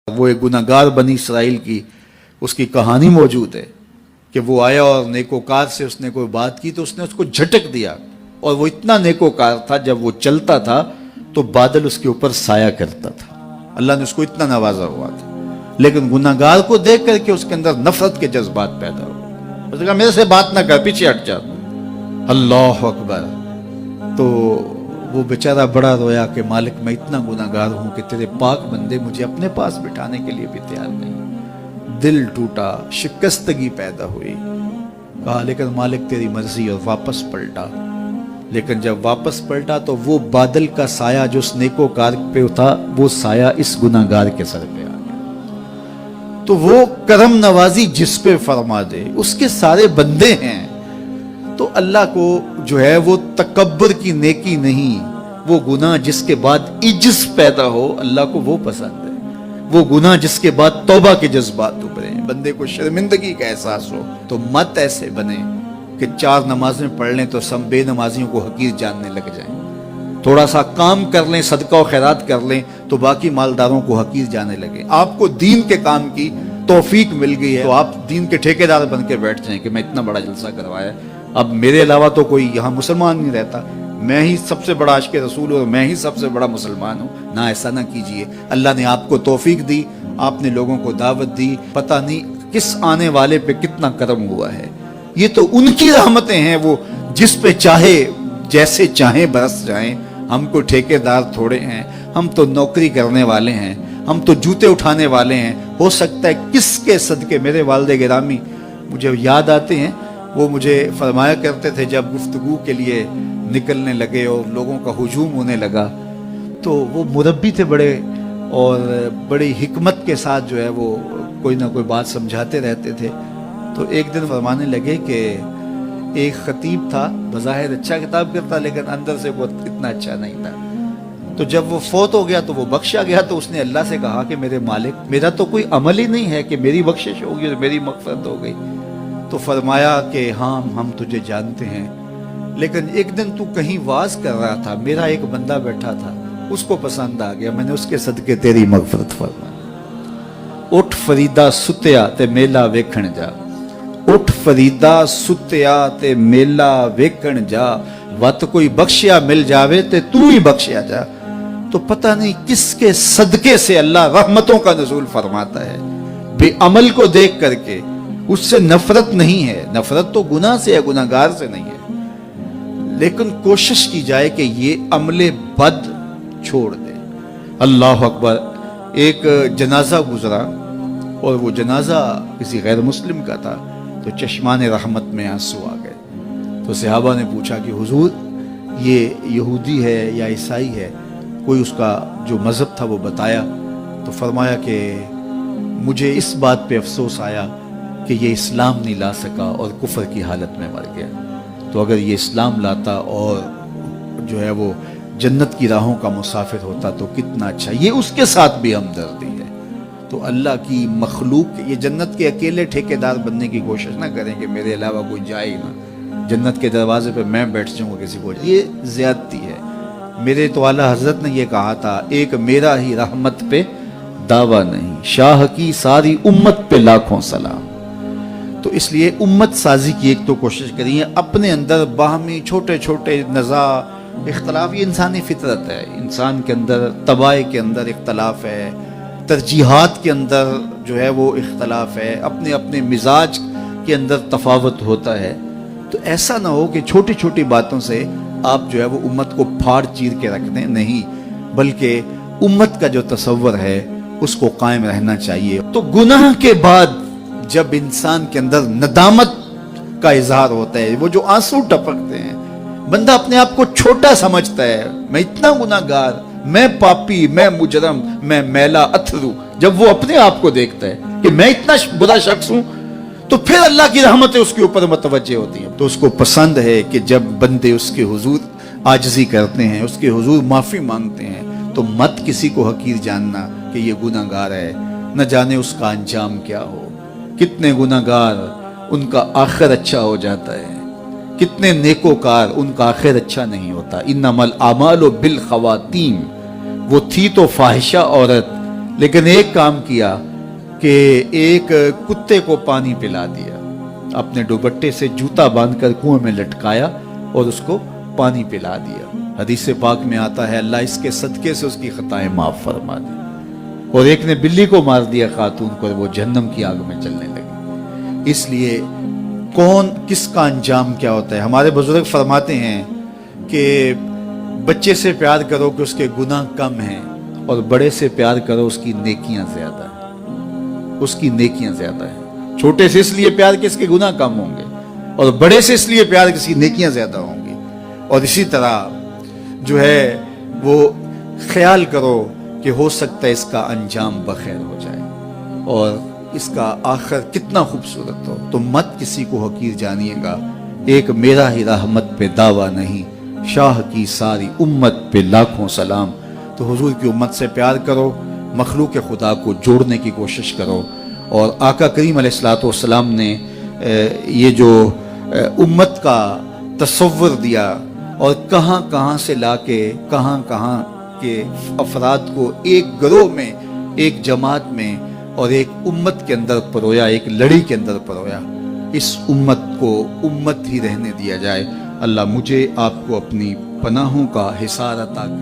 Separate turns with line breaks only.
وہ ایک گناہگار بنی اسرائیل کی اس کی کہانی موجود ہے کہ وہ آیا اور نیکوکار سے اس نے کوئی بات کی تو اس نے اس کو جھٹک دیا، اور وہ اتنا نیکوکار تھا جب وہ چلتا تھا تو بادل اس کے اوپر سایہ کرتا تھا، اللہ نے اس کو اتنا نوازا ہوا تھا، لیکن گناہگار کو دیکھ کر کے اس کے اندر نفرت کے جذبات پیدا ہوئے، اس نے کہا میرے سے بات نہ کر، پیچھے ہٹ جا، اللہ اکبر۔ تو وہ بیچارہ بڑا رویا کہ مالک میں اتنا گناہگار ہوں کہ تیرے پاک بندے مجھے اپنے پاس بٹھانے کے لیے بھی تیار نہیں۔ دل ٹوٹا، شکستگی پیدا ہوئی، کہا لیکن مالک تیری مرضی، اور واپس پلٹا۔ لیکن جب واپس پلٹا تو وہ بادل کا سایہ جو اس نیکوکار پہ تھا وہ سایہ اس گناہگار کے سر پہ آ گیا۔ تو وہ کرم نوازی جس پہ فرما دے، اس کے سارے بندے ہیں، تو اللہ کو جو ہے وہ تکبر کی نیکی نہیں، وہ گناہ جس کے بعد عجز پیدا ہو اللہ کو وہ پسند ہے، وہ گناہ جس کے بعد توبہ کے جذبات ابھرے، بندے کو شرمندگی کا احساس ہو۔ تو مت ایسے بنے کہ 4 نمازیں پڑھ لیں تو سب بے نمازیوں کو حقیر جاننے لگ جائیں، تھوڑا سا کام کر لیں، صدقہ و خیرات کر لیں تو باقی مالداروں کو حقیر جانے لگے۔ آپ کو دین کے کام کی توفیق مل گئی ہے تو آپ دین کے ٹھیکیدار بن کے بیٹھ جائیں کہ میں اتنا بڑا جلسہ کروایا، اب میرے علاوہ تو کوئی یہاں مسلمان نہیں رہتا، میں ہی سب سے بڑا عاشق رسول ہوں اور میں ہی سب سے بڑا مسلمان ہوں۔ نہ، ایسا نہ کیجئے۔ اللہ نے آپ کو توفیق دی، آپ نے لوگوں کو دعوت دی، پتہ نہیں کس آنے والے پہ کتنا کرم ہوا ہے۔ یہ تو ان کی رحمتیں ہیں، وہ جس پہ چاہے جیسے چاہیں برس جائیں۔ ہم کو ٹھیکیدار تھوڑے ہیں، ہم تو نوکری کرنے والے ہیں، ہم تو جوتے اٹھانے والے ہیں۔ ہو سکتا ہے کس کے صدقے میرے والد گرامی مجھے یاد آتے ہیں، وہ مجھے فرمایا کرتے تھے جب گفتگو کے لیے نکلنے لگے اور لوگوں کا ہجوم ہونے لگا، تو وہ مربی تھے بڑے، اور بڑی حکمت کے ساتھ جو ہے وہ کوئی نہ کوئی بات سمجھاتے رہتے تھے۔ تو ایک دن فرمانے لگے کہ ایک خطیب تھا، بظاہر اچھا خطاب کرتا لیکن اندر سے وہ اتنا اچھا نہیں تھا، تو جب وہ فوت ہو گیا تو وہ بخشا گیا، تو اس نے اللہ سے کہا کہ میرے مالک میرا تو کوئی عمل ہی نہیں ہے کہ میری بخشش ہوگی اور میری مغفرت ہو گئی۔ تو فرمایا کہ ہاں ہم تجھے جانتے ہیں، لیکن ایک دن تو کہیں واز کر رہا تھا، میرا ایک بندہ بیٹھا تھا، اس کو پسند آ گیا، میں نے اس کے صدقے تیری مغفرت فرمائی۔ اٹھ فریدا ستیا تے میلا ویکھن جا، اٹھ فریدا ستیا تے میلا ویکھن جا، وت کوئی بخشیا مل جاوے تے تو ہی بخشیا جا۔ تو پتہ نہیں کس کے صدقے سے اللہ رحمتوں کا نزول فرماتا ہے، بے عمل کو دیکھ کر کے۔ اس سے نفرت نہیں ہے، نفرت تو گناہ سے ہے، گناہگار سے نہیں ہے، لیکن کوشش کی جائے کہ یہ عمل بد چھوڑ دے۔ اللہ اکبر۔ ایک جنازہ گزرا اور وہ جنازہ کسی غیر مسلم کا تھا، تو چشمان رحمت میں آنسو آ گئے۔ تو صحابہ نے پوچھا کہ حضور یہ یہودی ہے یا عیسائی ہے، کوئی اس کا جو مذہب تھا وہ بتایا۔ تو فرمایا کہ مجھے اس بات پہ افسوس آیا کہ یہ اسلام نہیں لا سکا اور کفر کی حالت میں مر گیا، تو اگر یہ اسلام لاتا اور جو ہے وہ جنت کی راہوں کا مسافر ہوتا تو کتنا اچھا۔ یہ اس کے ساتھ بھی ہمدردی ہے۔ تو اللہ کی مخلوق، یہ جنت کے اکیلے ٹھیکیدار بننے کی کوشش نہ کریں کہ میرے علاوہ کوئی جائے ہی نہ، جنت کے دروازے پہ میں بیٹھ جاؤں گا کسی کو، یہ زیادتی ہے۔ میرے تو اعلیٰ حضرت نے یہ کہا تھا، ایک میرا ہی رحمت پہ دعویٰ نہیں، شاہ کی ساری امت پہ لاکھوں سلام۔ تو اس لیے امت سازی کی ایک تو کوشش کریے، اپنے اندر باہمی چھوٹے چھوٹے نزاع اختلاف، یہ انسانی فطرت ہے، انسان کے اندر طبائع کے اندر اختلاف ہے، ترجیحات کے اندر جو ہے وہ اختلاف ہے، اپنے اپنے مزاج کے اندر تفاوت ہوتا ہے۔ تو ایسا نہ ہو کہ چھوٹی چھوٹی باتوں سے آپ جو ہے وہ امت کو پھاڑ چیر کے رکھ دیں، نہیں، بلکہ امت کا جو تصور ہے اس کو قائم رہنا چاہیے۔ تو گناہ کے بعد جب انسان کے اندر ندامت کا اظہار ہوتا ہے، وہ جو آنسو ٹپکتے ہیں، بندہ اپنے آپ کو چھوٹا سمجھتا ہے، میں اتنا گناہگار، میں پاپی، میں مجرم، میں میلا اتھرو، جب وہ اپنے آپ کو دیکھتا ہے کہ میں اتنا برا شخص ہوں، تو پھر اللہ کی رحمتیں اس کے اوپر متوجہ ہوتی ہیں۔ تو اس کو پسند ہے کہ جب بندے اس کے حضور عاجزی کرتے ہیں، اس کے حضور معافی مانگتے ہیں، تو مت کسی کو حقیر جاننا کہ یہ گناہگار ہے، نہ جانے اس کا انجام کیا ہو۔ کتنے گناہگار ان کا آخر اچھا ہو جاتا ہے، کتنے نیکوکار ان کا آخر اچھا نہیں ہوتا۔ انما الاعمال بالخواتیم، وہ تھی تو فاحشہ عورت لیکن ایک کام کیا کہ ایک کتے کو پانی پلا دیا، اپنے دوپٹے سے جوتا باندھ کر کنویں میں لٹکایا اور اس کو پانی پلا دیا۔ حدیث پاک میں آتا ہے اللہ اس کے صدقے سے اس کی خطائیں معاف فرما دی۔ اور ایک نے بلی کو مار دیا خاتون کو، اور وہ جہنم کی آگ میں جلنے لگی۔ اس لیے کون کس کا انجام کیا ہوتا ہے؟ ہمارے بزرگ فرماتے ہیں کہ بچے سے پیار کرو کہ اس کے گناہ کم ہیں، اور بڑے سے پیار کرو اس کی نیکیاں زیادہ ہیں، اس کی نیکیاں زیادہ ہیں۔ چھوٹے سے اس لیے پیار کہ اس کے گناہ کم ہوں گے، اور بڑے سے اس لیے پیار کہ اس کی نیکیاں زیادہ ہوں گی۔ اور اسی طرح جو ہے وہ خیال کرو کہ ہو سکتا ہے اس کا انجام بخیر ہو جائے اور اس کا آخر کتنا خوبصورت ہو۔ تو مت کسی کو حقیر جانیے گا، ایک میرا ہی رحمت پہ دعویٰ نہیں، شاہ کی ساری امت پہ لاکھوں سلام۔ تو حضور کی امت سے پیار کرو، مخلوق خدا کو جوڑنے کی کوشش کرو۔ اور آقا کریم علیہ الصلوۃ والسلام نے یہ جو امت کا تصور دیا اور کہاں کہاں سے لا کے کہاں کہاں کے افراد کو ایک گروہ میں، ایک جماعت میں اور ایک امت کے اندر پرویا، ایک لڑی کے اندر پرویا، اس امت کو امت ہی رہنے دیا جائے۔ اللہ مجھے آپ کو اپنی پناہوں کا حصار عطا کرے۔